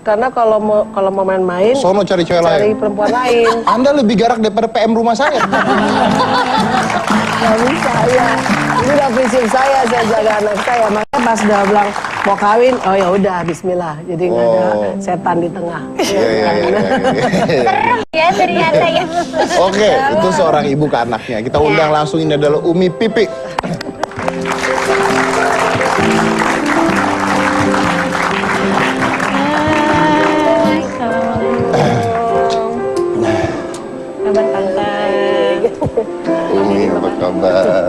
Karena kalau mau main-main, Sono cari cewek cari lain. perempuan lain. Anda lebih garak daripada PM rumah saya. Gak bisa ya. Ini udah prinsip saya jaga anak saya. Makanya pas udah bilang mau kawin, oh ya udah Bismillah. Jadi nggak ada Oh. setan di tengah. Iya. Ya ternyata ya. Oke, itu seorang ibu ke anaknya. Kita undang langsung, ini adalah Umi Pipi. Kabar tante. Umi, apa kabar?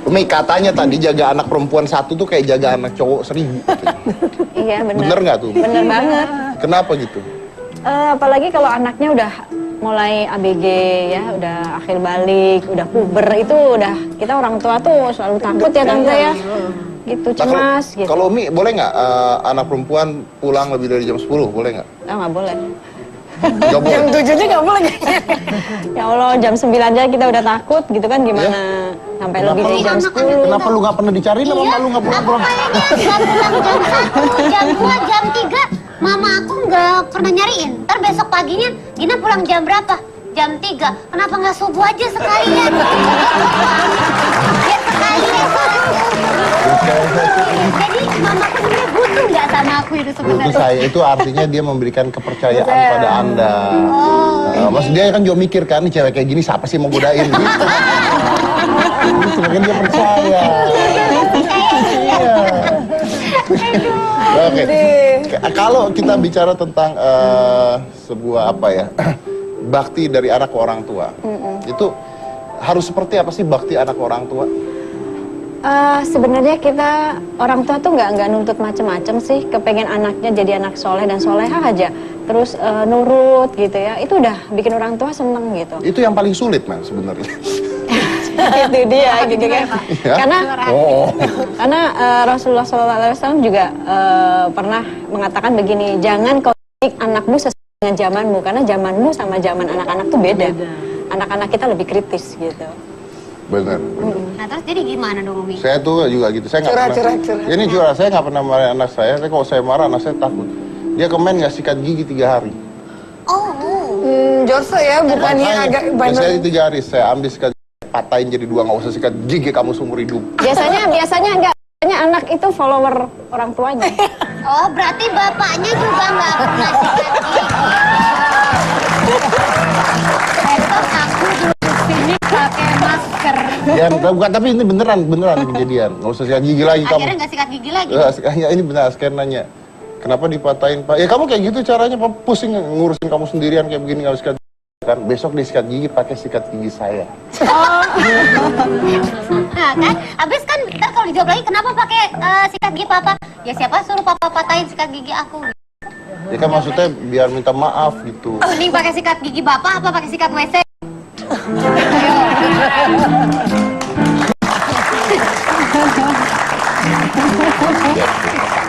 Umi, katanya tadi jaga anak perempuan satu tuh kayak jaga anak cowok 1000. Iya benar. Bener nggak tuh? Bener banget. Kenapa gitu? Apalagi kalau anaknya udah mulai ABG ya, udah akhir balik, udah puber, itu udah kita orang tua tuh selalu takut ya tante ya. Gitu Nah, cemas gitu. Kalau Umi, boleh nggak anak perempuan pulang lebih dari jam 10? Boleh nggak? Nggak boleh. Nggak boleh. Jam 7-nya nggak boleh. Ya Allah jam 9 aja kita udah takut gitu kan gimana sampai lebih dari jam 10. Kenapa lu nggak pernah dicariin sama Iya, lu nggak pulang? aku kayaknya nggak pulang jam 1, jam 2, jam 3. Mama aku nggak pernah nyariin. Ntar besok paginya, Gina pulang jam berapa? Jam 3. Kenapa nggak subuh aja sekalian? Ya sekalian. Jadi mama aku sebenarnya butuh nggak sama aku itu Itu sebenarnya. saya, itu artinya dia memberikan kepercayaan pada Anda. maksud dia kan juga mikir kan, nih cewek kayak gini siapa sih mau godain gitu. Jadi sebenarnya dia percaya. Iya. Oke. Kalau kita bicara tentang sebuah apa ya, bakti dari anak ke orang tua, itu harus seperti apa sih bakti anak ke orang tua? Sebenarnya kita orang tua tuh nggak nuntut macem-macem sih, kepengen anaknya jadi anak soleh dan soleha aja, terus nurut gitu ya, itu udah bikin orang tua seneng gitu. Itu yang paling sulit man sebenarnya. Itu dia gitu kan. Ya? Karena Rasulullah SAW juga pernah mengatakan begini, jangan kau didik anakmu sesuai dengan zamanmu, karena zamanmu sama zaman anak-anak tuh beda. Anak-anak kita lebih kritis gitu. Benar. Nah terus jadi gimana dong Umi? Saya tuh juga gitu. Saya nggak pernah. Ini curhat. Saya nggak pernah marah anak saya. Tapi kalau saya marah anak saya takut. Dia kemarin nggak sikat gigi 3 hari. Oh. Jorso ya, bukannya agak Dan saya 3 hari saya ambil sikat gigi, patahin jadi 2, nggak usah sikat gigi kamu seumur hidup. Biasanya enggak. Biasanya anak itu follower orang tuanya. Oh berarti bapaknya juga nggak pernah sikat gigi. Besok aku duduk sini pakai masker. Ya, bukan, tapi ini beneran kejadian. Nggak usah sikat gigi lagi kamu. Akhirnya nggak sikat gigi lagi. Ya, ini benar, sekarang nanya. Kenapa dipatahin Pak? Ya kamu kayak gitu caranya, Pak, pusing ngurusin kamu sendirian kayak begini nggak sikat gigi. Kan besok disikat gigi pakai sikat gigi saya. Nah kan, habis kan ntar kalau dijawab lagi kenapa pakai sikat gigi papa? Ya siapa suruh papa patahin sikat gigi aku? Ya kan maksudnya biar minta maaf gitu. Mending pakai sikat gigi bapak apa pakai sikat WC?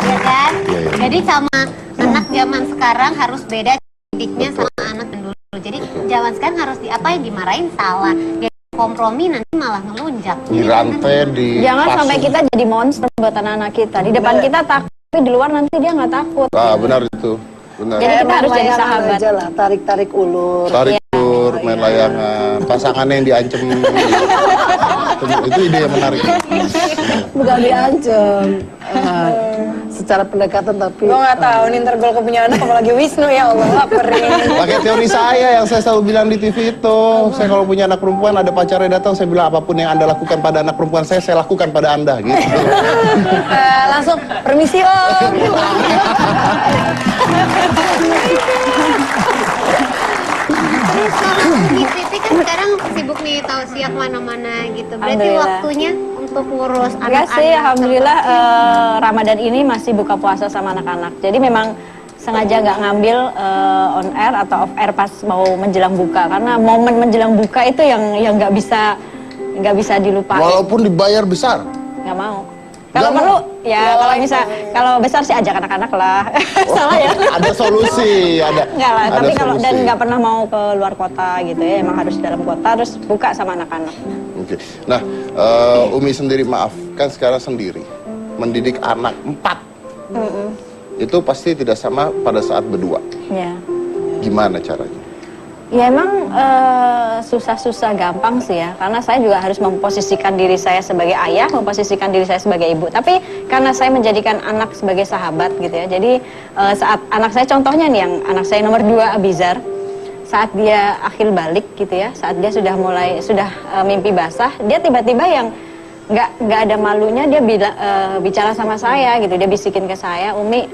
Ya kan? Jadi sama anak zaman sekarang harus beda didiknya sama anak dulu. Jadi zaman sekarang harus diapain, dimarahin salah. Jadi kompromi nanti malah ngelunjak. Dirantai, Jangan sampai kita jadi monster buat anak-anak kita. Di depan kita takut, tapi di luar nanti dia nggak takut. Ah, benar itu. Benar. Jadi kita harus jadi sahabat. aja lah, tarik-tarik ulur. Tarik ulur, main layangan, pasangannya yang diancem. Itu ide yang menarik. Bukan diancam. Secara pendekatan tapi gue nggak tahu nih ntar gue punya anak apalagi Wisnu ya Allah laperin. Pakai teori saya yang saya selalu bilang di TV itu, saya kalau punya anak perempuan ada pacarnya datang, saya bilang apapun yang Anda lakukan pada anak perempuan saya lakukan pada Anda gitu. Langsung permisi om. Terus kalau di TV kan sekarang sibuk nih tausiah mana-mana gitu. Berarti waktunya untuk ngurus Enggak anak-anak. sih, alhamdulillah Ramadan ini masih buka puasa sama anak-anak. Jadi memang sengaja nggak ngambil on air atau off air pas mau menjelang buka, karena momen menjelang buka itu yang nggak bisa dilupain. Walaupun dibayar besar. Nggak mau. Kalau perlu ya kalau besar sih ajak anak-anak lah. Salah ya. Ada solusi, ada. Enggak lah, ada tapi kalau solusi. dan nggak pernah mau ke luar kota gitu ya, emang harus dalam kota terus buka sama anak-anak. Oke. Nah, Umi sendiri maaf, kan sekarang sendiri mendidik anak 4. Itu pasti tidak sama pada saat berdua. Ya. Gimana caranya? Ya emang susah-susah gampang sih ya, karena saya juga harus memposisikan diri saya sebagai ayah, memposisikan diri saya sebagai ibu. Tapi karena saya menjadikan anak sebagai sahabat gitu ya, jadi saat anak saya, contohnya nih yang anak saya nomor 2 Abizar, saat dia akhir balik gitu ya, saat dia sudah mimpi basah, dia tiba-tiba yang nggak ada malunya dia bicara sama saya gitu, dia bisikin ke saya, Umi,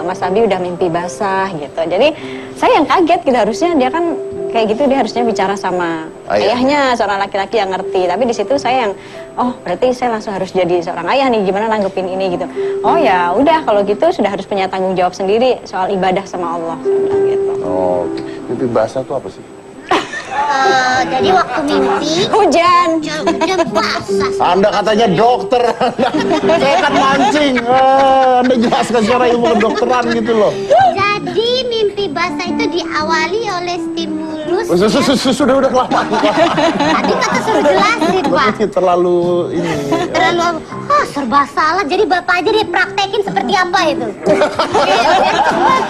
Mas Abi udah mimpi basah gitu. Jadi saya yang kaget gitu, harusnya dia kan kayak gitu, dia harusnya bicara sama ayahnya, seorang laki-laki yang ngerti. Tapi di situ saya yang, oh berarti saya langsung harus jadi seorang ayah nih, gimana nanggepin ini gitu. Oh ya udah, kalau gitu sudah harus punya tanggung jawab sendiri soal ibadah sama Allah, saya bilang gitu. Oh, mimpi basah itu apa sih? Jadi waktu mimpi Hujan. hujan basah. Anda katanya dokter, saya kan mancing. Anda jelaskan secara ilmu kedokteran gitu loh. Jadi mimpi basah itu diawali oleh stimulus. Sudah kelamaan. Tadi kata suruh jelasin Pak. Terlalu ini. Terlalu serba salah. Jadi bapak aja dipraktekin seperti apa itu.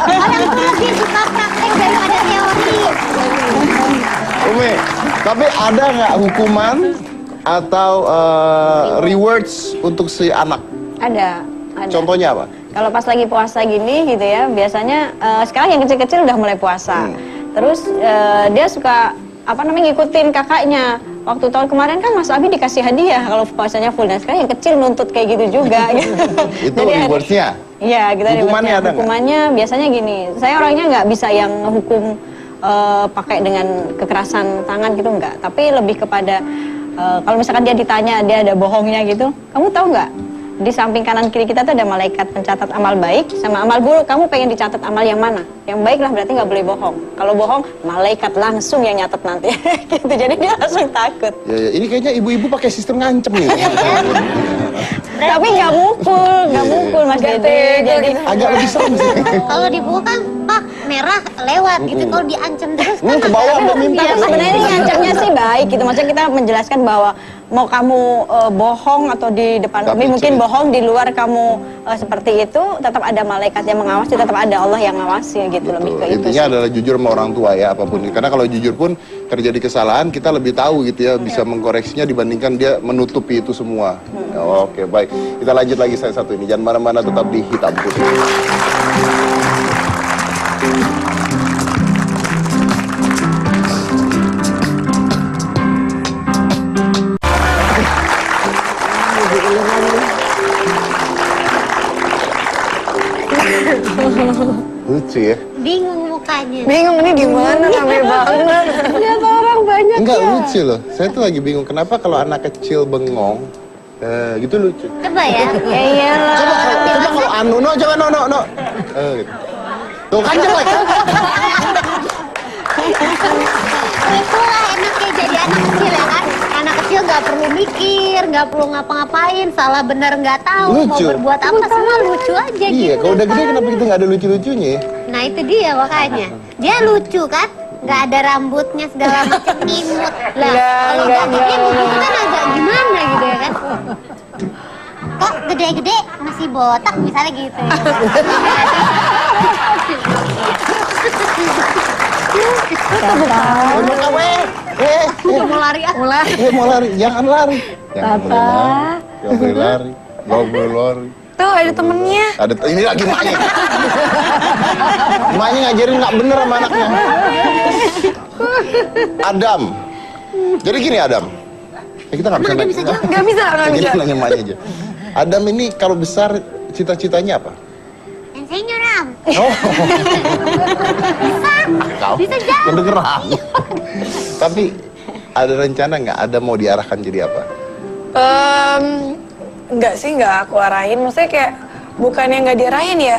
Orang tuh lebih suka praktek daripada teori. Umi, tapi ada nggak hukuman atau rewards untuk si anak? Ada. Contohnya apa? Kalau pas lagi puasa gini gitu ya, biasanya sekarang yang kecil-kecil udah mulai puasa. Terus dia suka ngikutin kakaknya. Waktu tahun kemarin kan Mas Abi dikasih hadiah kalau puasanya full, dan sekarang yang kecil nuntut kayak gitu juga. Itu rewardnya? Iya, kita hukumannya ada nggak? Hukumannya biasanya gini, saya orangnya nggak bisa yang hukum pakai dengan kekerasan tangan gitu, enggak. Tapi lebih kepada kalau misalkan dia ditanya, dia ada bohongnya gitu, kamu tahu nggak? Di samping kanan kiri kita tuh ada malaikat pencatat amal baik sama amal buruk. Kamu pengen dicatat amal yang mana? Yang baik lah, berarti nggak boleh bohong. Kalau bohong, malaikat langsung yang nyatet nanti. Gitu, jadi dia langsung takut. Ya, ini kayaknya ibu-ibu pakai sistem ngancem nih. Tapi nggak mukul Mas Dede. Jadi Agak lebih serem sih. Kalau dipukul kan Pak merah lewat gitu. Kalau diancam terus kan Ke bawah mau minta. ya, sebenarnya ini ngancamnya sih baik gitu. Maksudnya kita menjelaskan bahwa mau kamu bohong atau di depan Tapi kami mungkin cerita. bohong, di luar kamu seperti itu, tetap ada malaikat yang mengawasi, tetap ada Allah yang ngawasi gitu. Lebih ke itu Intinya sih. adalah jujur sama orang tua ya, apapun. Karena kalau jujur pun terjadi kesalahan, kita lebih tahu gitu ya, bisa mengkoreksinya dibandingkan dia menutupi itu semua. Ya, oke, baik. Kita lanjut lagi saya satu ini. Jangan mana-mana, tetap di Hitam Putih. Lucu ya? bingung mukanya. Bingung ini gimana, rame banget. Lihat orang banyak Enggak ya. lucu loh. Saya tuh lagi bingung kenapa kalau anak kecil bengong, gitu lucu. Coba ya. Ya iyalah. Coba kalau anu, no, coba no. Gitu. Tuh kan jelek. Itulah enaknya jadi anak kecil ya kan. Anak kecil nggak perlu mikir, nggak perlu ngapa-ngapain, salah benar nggak tahu, mau Lucu. berbuat apa semua lucu aja Iya, gitu. kalau udah gede kenapa kita nggak ada lucu-lucunya ya? Nah itu dia makanya. Dia lucu kan, nggak ada rambutnya segala macam imut. Lah kalau nggak gede mungkin kan agak gimana gitu ya kan. Kok gede-gede masih botak misalnya gitu ya. Mau kawe? Mau lari ah. Mau lari? Jangan lari. Jangan boleh lari. Nggak boleh lari. Tuh ada temennya. Ada ini lagi maknya. Maknya ngajarin nggak bener sama anaknya. Adam. Jadi gini Adam. Kita nggak bisa nanya. Nggak bisa. Kita nanya maknya aja. Adam ini kalau besar cita-citanya apa? Insinyur Am. Oh. Bisa. Bisa jauh. Kedengeran. Tapi ada rencana nggak? Ada mau diarahkan jadi apa? Enggak sih, enggak aku arahin. Maksudnya kayak bukannya nggak diarahin ya.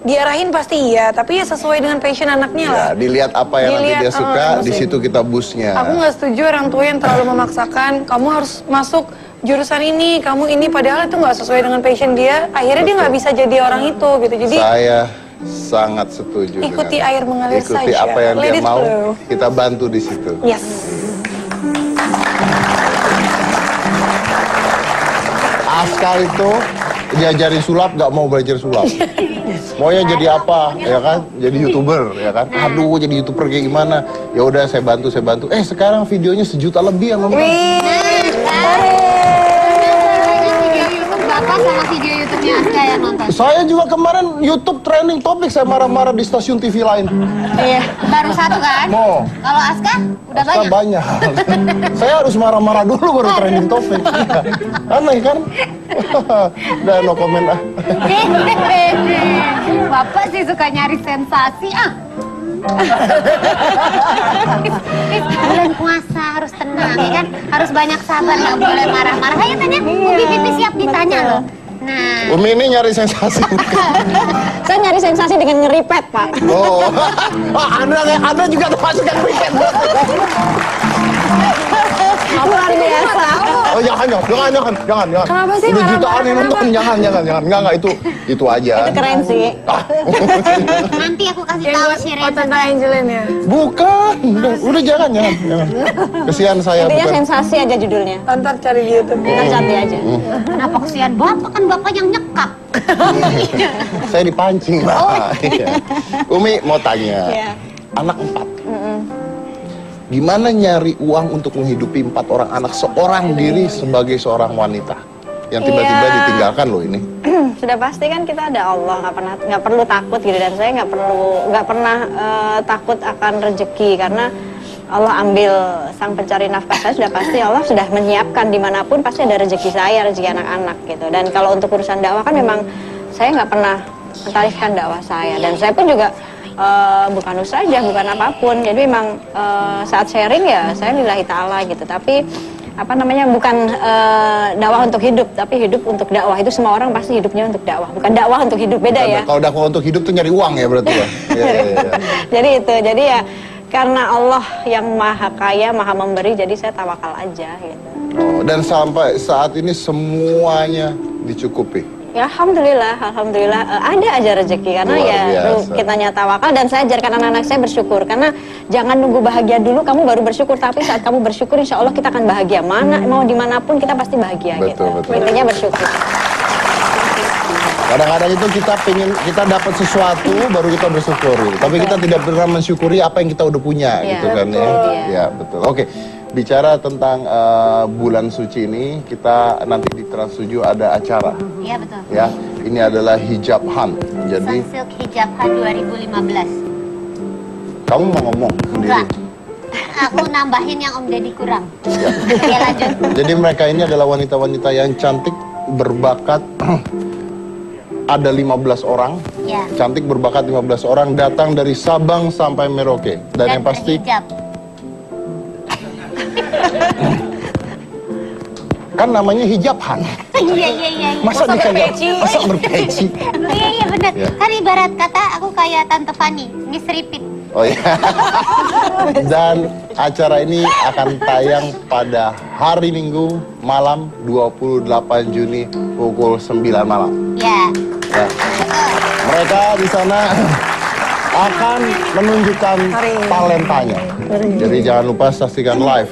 Diarahin pasti iya, tapi ya sesuai dengan passion anaknya lah. Ya, dilihat apa yang nanti dia suka, di situ kita busnya. Aku nggak setuju orang tua yang terlalu memaksakan. Kamu harus masuk jurusan ini, kamu ini, padahal itu nggak sesuai dengan passion dia. Akhirnya dia nggak bisa jadi orang itu gitu. Jadi Saya sangat setuju. ikuti dengan- air mengalir ikuti saja. apa yang Let dia it mau, flow. kita bantu di situ. yes. Aska itu diajarin sulap, nggak mau belajar sulap. Maunya jadi apa, ya kan? Jadi YouTuber, ya kan? Aduh, jadi YouTuber kayak gimana? Ya udah, saya bantu. Sekarang videonya 1 juta lebih yang nonton. Bapak sama video YouTube-nya Aska yang nonton. Saya juga kemarin YouTube trending topik, saya marah-marah di stasiun TV lain. Iya. Baru 1 kan? Mau. Kalau Aska udah Aska banyak. Saya harus marah-marah dulu baru trending topik. Iya. Aneh kan? Udah no komen ah. Bapak sih suka nyari sensasi ah. Bulan puasa harus tenang ya kan, harus banyak sabar, nggak boleh marah-marah. Ayo tanya, Umi Pipi siap ditanya loh. Nah, Umi ini nyari sensasi. Saya nyari sensasi dengan ngeripet, Pak. Oh, Anda juga termasuk yang weekend. Luar biasa. Oh jangan. Kenapa sih Udah marah-marah? jutaan yang nonton, jangan. Enggak itu aja. Itu keren sih. Ah. nanti aku kasih Yang tahu buat si oh, Reza. tentang Angelin ya. Bukan, udah jangan. Kesian saya Intinya bukan. sensasi aja judulnya. Ntar cari di YouTube. Kita cari aja. Kenapa kesian bapak, kan bapak yang nyekap. Saya dipancing, Pak. Iya. Umi mau tanya. Iya. Anak 4. Gimana nyari uang untuk menghidupi 4 orang anak seorang diri sebagai seorang wanita yang tiba-tiba Iya. ditinggalkan loh ini? sudah pasti kan kita ada Allah, nggak perlu takut gitu, dan saya nggak pernah takut akan rezeki karena Allah ambil sang pencari nafkah saya, sudah pasti Allah sudah menyiapkan dimanapun pasti ada rezeki saya, rezeki anak-anak gitu. Dan kalau untuk urusan dakwah kan memang saya nggak pernah mentarifkan dakwah saya, dan saya pun juga bukan usaha, bukan apapun. Jadi memang saat sharing ya saya lillahi ta'ala gitu. Tapi apa namanya, bukan dakwah untuk hidup, tapi hidup untuk dakwah. Itu semua orang pasti hidupnya untuk dakwah, bukan dakwah untuk hidup, beda ya. Kalau dakwah untuk hidup tuh nyari uang ya berarti ya. Jadi itu, jadi ya karena Allah yang maha kaya, maha memberi, jadi saya tawakal aja gitu. Oh, dan sampai saat ini semuanya dicukupi. Ya alhamdulillah, ada aja rezeki karena Luar ya biasa. kitanya tawakal, dan saya ajarkan anak-anak saya bersyukur karena jangan nunggu bahagia dulu kamu baru bersyukur, tapi saat kamu bersyukur insya Allah kita akan bahagia, mau dimanapun kita pasti bahagia. Betul, gitu. betul. Intinya bersyukur. Kadang-kadang itu kita dapat sesuatu baru kita bersyukur gitu. Tapi kita tidak pernah mensyukuri apa yang kita udah punya gitu kan ya. Ya betul. Oke. Bicara tentang bulan suci ini, kita nanti di Trans 7 ada acara. Iya betul. Ya, ini adalah Hijab Hunt. Jadi Sunsilk Hijab Hunt 2015. kamu mau ngomong sendiri. Enggak. Aku nambahin yang Om Deddy kurang. Ya. Ya lanjut. Jadi mereka ini adalah wanita-wanita yang cantik, berbakat. Ada 15 orang, Ya. cantik berbakat 15 orang, datang dari Sabang sampai Merauke. Dan yang pasti, berhijab. kan namanya Hijab Hunt. Iya. Masa berpeci? Iya benar. Ya. Kan ibarat kata aku kayak Tante Fanny, Miss Repeat. Oh iya. Dan acara ini akan tayang pada hari Minggu malam 28 Juni pukul 9 malam. Ya. Ya. Mereka di sana akan menunjukkan talentanya. Jadi jangan lupa saksikan live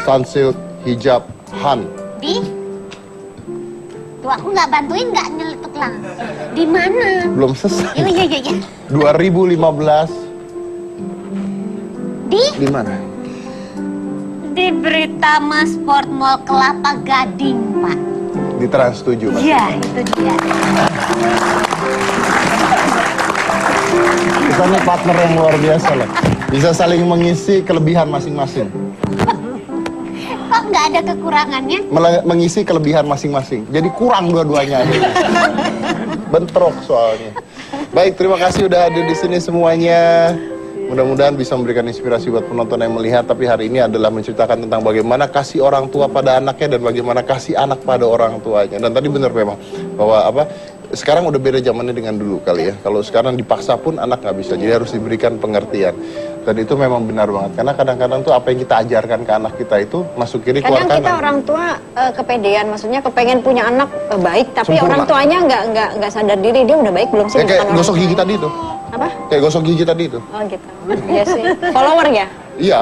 Sunsilk Hijab Hunt. Tuh aku nggak bantuin nggak nyeletuk langsung. Di mana? Belum selesai. Iya. 2015 di mana? Di Britama Sport Mall Kelapa Gading, Pak. Di Trans 7, Mas. Iya, itu dia. Kita nih partner yang luar biasa lah. Bisa saling mengisi kelebihan masing-masing. Kok nggak ada kekurangannya? Mengisi kelebihan masing-masing. Jadi kurang dua-duanya. Bentrok soalnya. Baik, terima kasih udah hadir di sini semuanya. Mudah-mudahan bisa memberikan inspirasi buat penonton yang melihat. Tapi hari ini adalah menceritakan tentang bagaimana kasih orang tua pada anaknya dan bagaimana kasih anak pada orang tuanya. Dan tadi benar memang bahwa sekarang udah beda zamannya dengan dulu kali ya. Kalau sekarang dipaksa pun anak nggak bisa. Jadi harus diberikan pengertian. Dan itu memang benar banget. Karena kadang-kadang tuh apa yang kita ajarkan ke anak kita itu masuk kiri keluar Kadang kanan. kita orang tua kepedean, maksudnya kepengen punya anak baik, tapi Sempurna. orang tuanya nggak sadar diri dia udah baik belum sih? Ya, kayak bukan orang gosok gigi tua. tadi itu. Apa? Kayak gosok gigi tadi itu. Oh gitu. Iya sih. Follower ya? Iya.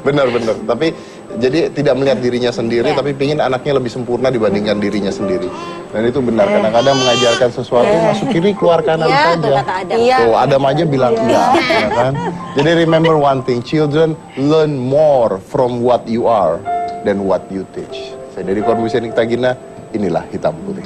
Benar-benar. Tapi jadi tidak melihat dirinya sendiri, Ya. tapi pingin anaknya lebih sempurna dibandingkan dirinya sendiri. Dan itu benar. Kadang-kadang mengajarkan sesuatu masuk kiri keluar kanan Iya, saja. tuh kata Adam. Tuh Adam aja bilang iya, ya kan? Jadi remember one thing, children learn more from what you are than what you teach. Saya dari Korbusianik Tagina, inilah Hitam Putih.